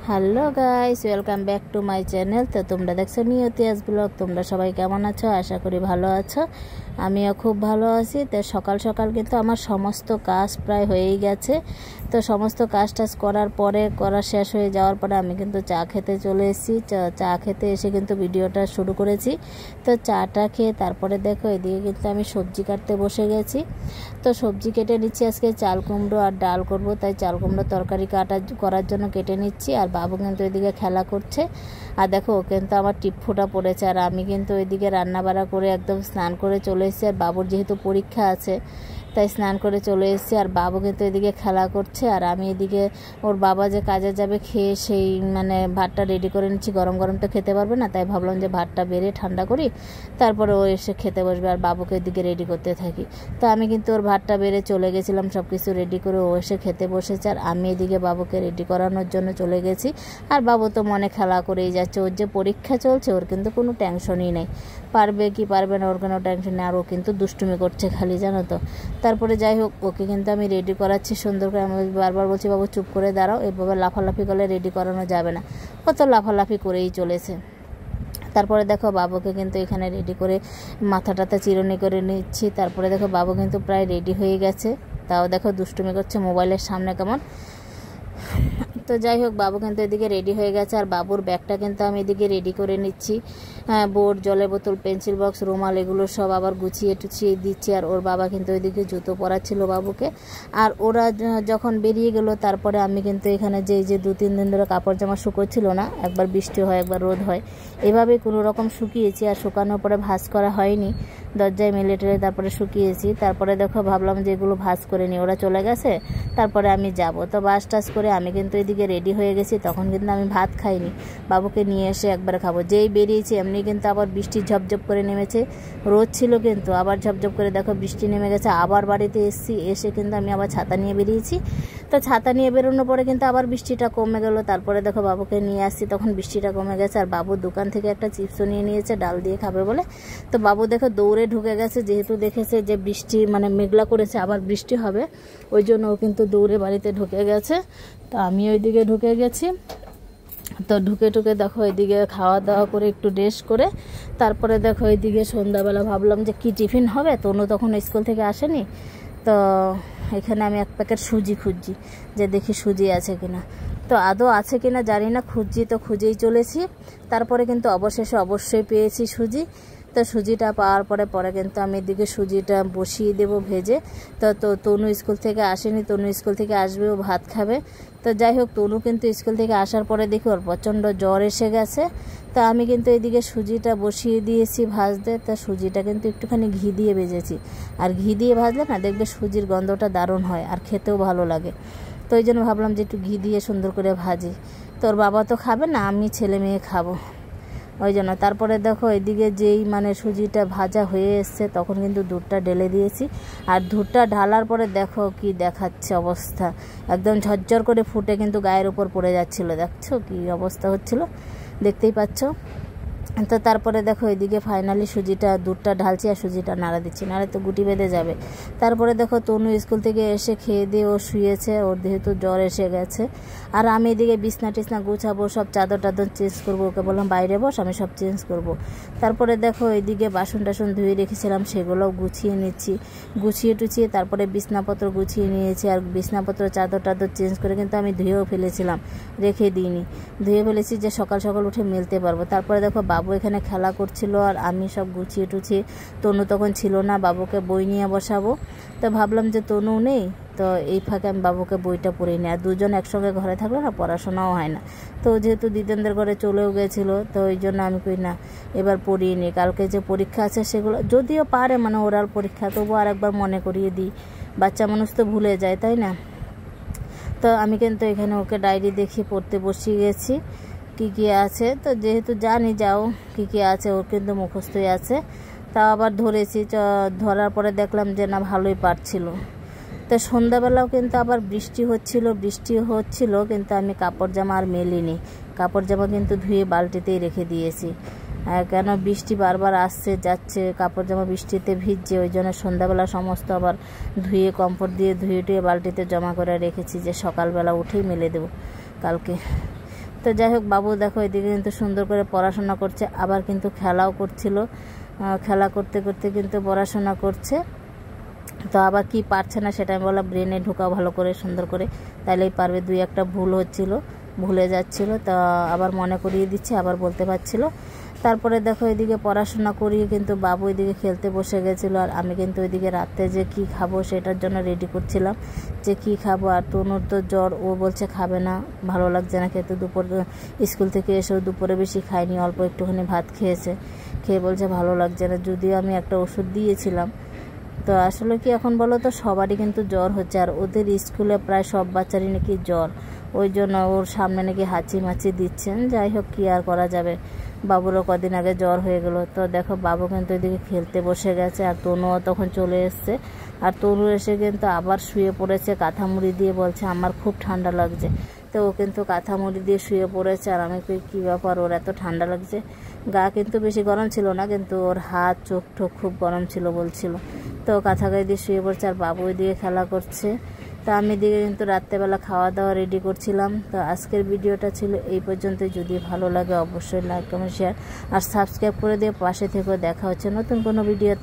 Hello guys, welcome back to my channel. তো তোমরা দেখছো নিয়তিয়াজ ব্লগ। তোমরা সবাই কেমন আছো? আশা করি ভালো আছো। আমিও খুব ভালো আছি। তো সকাল সকাল কিন্তু আমার সমস্ত কাজ প্রায় হয়েই গেছে। তো সমস্ত কাজ করার পরে শেষ হয়ে যাওয়ার পরে আমি কিন্তু চা খেতে চলে এসেছি। চা খেতে এসে কিন্তু ভিডিওটা শুরু করেছি। তো চাটা খেয়ে তারপরে দেখো এদিকে কিন্তু আমি সবজি কাটতে বসে গেছি। তো সবজি কেটে নিচ্ছি। আজকে চাল কুমড়ো আর ডাল করব, তাই চাল কুমড়ো তরকারি করার জন্য কেটে নিচ্ছি। আর বাবু কিন্তু এদিকে খেলা করছে। আর দেখো ও কিন্তু আমার টিপ ফোটা পড়েছে। আর আমি কিন্তু ওইদিকে রান্নাবাড়া করে একদম স্নান করে চলে এসেছি। আর বাবুর যেহেতু পরীক্ষা আছে তাই স্নান করে চলে এসেছি। আর বাবু কিন্তু এদিকে খেলা করছে। আর আমি এদিকে ওর বাবা যে কাজে যাবে খেয়ে সেই ভাতটা রেডি করে নিচ্ছি। গরম গরম তো খেতে পারবে না, তাই ভাবলাম যে ভাতটা বেড়ে ঠান্ডা করি, তারপরে ও এসে খেতে বসবে। আর বাবুকে এদিকে রেডি করতে থাকি। তো আমি কিন্তু ওর ভাতটা বেড়ে চলে গেছিলাম, সব কিছু রেডি করে ও এসে খেতে বসেছে। আর আমি এদিকে বাবুকে রেডি করানোর জন্য চলে গেছি। আর বাবু তো মনে খেলা করেই যাচ্ছে। ওর যে পরীক্ষা চলছে ওর কিন্তু কোনো টেনশনই নেই, পারবে কি পারবে না ওর কোনো টেনশন নেই। আর ও কিন্তু দুষ্টুমি করছে খালি, জানো তো। তারপরে যাই হোক, ওকে কিন্তু আমি রেডি করাচ্ছি সুন্দর করে। আমি বারবার বলছি বাবু চুপ করে দাঁড়াও, এভাবে লাফালাফি করলে রেডি করানো যাবে না। ও তো লাফালাফি করেই চলেছে। তারপরে দেখো বাবুকে কিন্তু এখানে রেডি করে মাথাটাতে চিরুনি করে নিচ্ছি। তারপরে দেখো বাবু কিন্তু প্রায় রেডি হয়ে গেছে, তাও দেখো দুষ্টুমি করছে মোবাইলের সামনে কেমন। তো যাই হোক, বাবু কিন্তু এদিকে রেডি হয়ে গেছে। আর বাবুর ব্যাগটা কিন্তু আমি এদিকে রেডি করে নিচ্ছি। বোর্ড, জলের বোতল, পেন্সিল বক্স, রুমাল এগুলো সব আবার গুছিয়ে টুছিয়ে দিচ্ছি। আর ওর বাবা কিন্তু ওইদিকে জুতো পরাচ্ছিল বাবুকে। আর ওরা যখন বেরিয়ে গেল তারপরে আমি কিন্তু এখানে যে 2-3 দিন ধরে কাপড় জামা শুকোচ্ছিল না, একবার বৃষ্টি হয় একবার রোদ হয়, এভাবে কোনো রকম শুকিয়েছি। আর শুকানোর পরে ভাঁজ করা হয়নি, দরজায় মেলে টেলে তারপরে শুকিয়েছি। তারপরে দেখো ভাবলাম যে এগুলো ভাঁজ করে নিই, ওরা চলে গেছে তারপরে আমি যাব। তো বাস টাস করে আমি কিন্তু এদিকে রেডি হয়ে গেছি। তখন কিন্তু আমি ভাত খাইনি, বাবুকে নিয়ে এসে একবার খাবো। যেই বেরিয়েছি এমনি কিন্তু আবার বৃষ্টি ঝপঝপ করে নেমেছে। রোদ ছিল কিন্তু আবার ঝপঝপ করে দেখো বৃষ্টি নেমে গেছে। আবার বাড়িতে এসে কিন্তু আমি আবার ছাতা নিয়ে বেরিয়েছি। তো ছাতা নিয়ে বেরোনোর পরে কিন্তু আবার বৃষ্টিটা কমে গেল। তারপরে দেখো বাবুকে নিয়ে আসছি, তখন বৃষ্টিটা কমে গেছে। আর বাবু দোকান থেকে একটা চিপসও নিয়ে নিয়েছে ডাল দিয়ে খাবে বলে। তো বাবু দেখো দৌড়ে ঢুকে গেছে, যেহেতু দেখেছে যে বৃষ্টি মেঘলা করেছে আবার বৃষ্টি হবে, ওই জন্য ও কিন্তু দৌড়ে বাড়িতে ঢুকে গেছে। তো আমি ওইদিকে ঢুকে গেছি। তো ঢুকে দেখো এদিকে খাওয়া দাওয়া করে একটু রেস্ট করে তারপরে দেখো এইদিকে সন্ধ্যাবেলা ভাবলাম যে কি টিফিন হবে। তনু তখন স্কুল থেকে আসেনি। তো এখানে আমি এক প্যাকেট সুজি খুঁজছি, যে দেখি সুজি আছে কিনা। তো আদৌ আছে কিনা জানি না, খুঁজেই চলেছি। তারপরে কিন্তু অবশেষে অবশ্যই পেয়েছি সুজি। তো সুজিটা পাওয়ার পরে কিন্তু আমি এদিকে সুজিটা বসিয়ে দেবো ভেজে। তো তনু স্কুল থেকে আসেনি, তনু স্কুল থেকে আসবে, ও ভাত খাবে। তো যাই হোক, তনু কিন্তু স্কুল থেকে আসার পরে দেখি ওর প্রচণ্ড জ্বর এসে গেছে। তো আমি কিন্তু এদিকে সুজিটা বসিয়ে দিয়েছি ভাজতে। তা সুজিটা কিন্তু একটুখানি ঘি দিয়ে ভেজেছি। আর ঘি দিয়ে ভাজলে না দেখবে সুজির গন্ধটা দারুণ হয় আর খেতেও ভালো লাগে। তো ওই জন্য ভাবলাম যে একটু ঘি দিয়ে সুন্দর করে ভাজি। তোর বাবা তো খাবে না, আমি ছেলে মেয়ে খাবো, ওই জন্য। তারপরে দেখো এদিকে যেই সুজিটা ভাজা হয়ে এসছে তখন কিন্তু দুধটা ঢেলে দিয়েছি। আর দুধটা ঢালার পরে দেখো কি দেখাচ্ছে অবস্থা, একদম ঝরঝর করে ফুটে কিন্তু গায়ের উপর পড়ে যাচ্ছিল। দেখছো কি অবস্থা হচ্ছিল, দেখতেই পাচ্ছ। তো তারপরে দেখো এদিকে ফাইনালি দুধটা ঢালছি আর সুজিটা নাড়া দিচ্ছি, নাড়ে তো গুটি বেঁধে যাবে। তারপরে দেখো তনু স্কুল থেকে এসে খেয়ে দিয়ে ও শুয়েছে, ওর যেহেতু জ্বর এসে গেছে। আর আমি এদিকে বিছনা টিছনা গুছাবো, সব চাদর টাদর চেঞ্জ করবো। ওকে বললাম বাইরে বস, আমি সব চেঞ্জ করব। তারপরে দেখো এদিকে বাসন টাসন ধুয়ে রেখেছিলাম, সেগুলোও গুছিয়ে নিচ্ছি। গুছিয়ে টুছিয়ে তারপরে বিছনাপত্র গুছিয়ে নিয়েছি। আর বিছনাপত্র চাদর টাদর চেঞ্জ করে কিন্তু আমি ধুয়েও ফেলেছিলাম, রেখে দিইনি, ধুয়ে ফেলেছি যে সকাল সকাল উঠে মেলতে পারবো। তারপরে দেখো বাবু এখানে খেলা করছিল আর আমি সব গুছিয়ে টুছিয়ে, তনু তখন ছিল না, বাবুকে বই নিয়ে বসাবো। তো ভাবলাম যে তনু নেই, তো এই ফাঁকে আমি বাবুকে বইটা পড়িয়ে নিই। আর দুজন একসঙ্গে ঘরে থাকলে না পড়াশোনাও হয় না। তো যেহেতু দিদেনদের ঘরে চলেও গেছিলো, তো ওই জন্য আমি কই না এবার পড়িয়ে নিই। কালকে যে পরীক্ষা আছে সেগুলো যদিও পারে ওরাল পরীক্ষা, তবুও আর একবার মনে করিয়ে দিই, বাচ্চা মানুষ তো ভুলে যায়, তাই না। তো আমি কিন্তু এখানে ওকে ডায়েরি দেখিয়ে পড়তে বসিয়ে গেছি কী আছে। তো যেহেতু জানি যাও কী আছে, ওর কিন্তু মুখস্থই আছে। তাও আবার ধরেছি, ধরার পরে দেখলাম যে না ভালোই পারছিল। তো সন্ধ্যাবেলাও কিন্তু আবার বৃষ্টি হচ্ছিল কিন্তু আমি কাপড় জামা আর মেলিনি, কাপড় জামা কিন্তু ধুয়ে বালতিতেই রেখে দিয়েছি। কেন বৃষ্টি বারবার আসছে যাচ্ছে, কাপড় জামা বৃষ্টিতে ভিজছে, ওই জন্য সন্ধ্যাবেলা সমস্ত আবার ধুয়ে কমফোর্ট দিয়ে ধুয়ে বালতিতে জমা করে রেখেছি, যে সকালবেলা উঠেই মেলে দেবো কালকে। তো যাই হোক, বাবু দেখো এদিকে কিন্তু সুন্দর করে পড়াশোনা করছে, আবার কিন্তু খেলাও করছিল, খেলা করতে করতে কিন্তু পড়াশোনা করছে। তো আবার কি পারছে না সেটা আমি বললাম ব্রেনে ঢুকাও ভালো করে সুন্দর করে, তাইলেই পারবে। 2-1টা ভুল হচ্ছিল, ভুলে যাচ্ছিল, তা আবার মনে করিয়ে দিচ্ছে, আবার বলতে পারছিল। তারপরে দেখো এদিকে পড়াশোনা করিয়ে কিন্তু বাবু এদিকে খেলতে বসে গেছিলো, আর আমি কিন্তু ওইদিকে রাতে যে কি খাবো সেটার জন্য রেডি করছিলাম, যে কি খাবো। আর তনুর তো জ্বর, ও বলছে খাবে না, ভালো লাগছে না খেতে। দুপুর স্কুল থেকে এসেও দুপুরে বেশি খায়নি, অল্প একটুখানি ভাত খেয়েছে, খেয়ে বলছে ভালো লাগছে না, যদিও আমি একটা ওষুধ দিয়েছিলাম। তো আসলে কি এখন বলো তো, সবারই কিন্তু জ্বর হচ্ছে, আর ওদের স্কুলে প্রায় সব বাচ্চারই নাকি জ্বর, ওই জন্য ওর সামনে নাকি হাঁচি মাচি দিচ্ছেন। যাই হোক, কি আর করা যাবে, বাবুরও কদিন আগে জ্বর হয়ে গেল। তো দেখো বাবু কিন্তু এদিকে খেলতে বসে গেছে, আর তনুও তখন চলে এসছে। আর তনু এসে কিন্তু আবার শুয়ে পড়েছে কাঁথা মুড়ি দিয়ে, বলছে আমার খুব ঠান্ডা লাগছে। তো ও কিন্তু কাঁথা মুড়ি দিয়ে শুয়ে পড়েছে, আর আমি কী ব্যাপার, ওর এত ঠান্ডা লাগছে। গা কিন্তু বেশি গরম ছিল না, কিন্তু ওর হাত চোখ টোক খুব গরম ছিল বলছিল। তো কাঁথা গায়ে দিয়ে শুয়ে পড়ছে, আর বাবু দিয়ে খেলা করছে। তো আমি দিকে কিন্তু রাত্রেবেলা খাওয়া দাওয়া রেডি করছিলাম। তো আজকের ভিডিওটা ছিল এই পর্যন্তই। যদি ভালো লাগে অবশ্যই লাইক কমেন্ট শেয়ার আর সাবস্ক্রাইব করে দিয়ে পাশে থেকেও। দেখা হচ্ছে নতুন কোনো ভিডিওতে।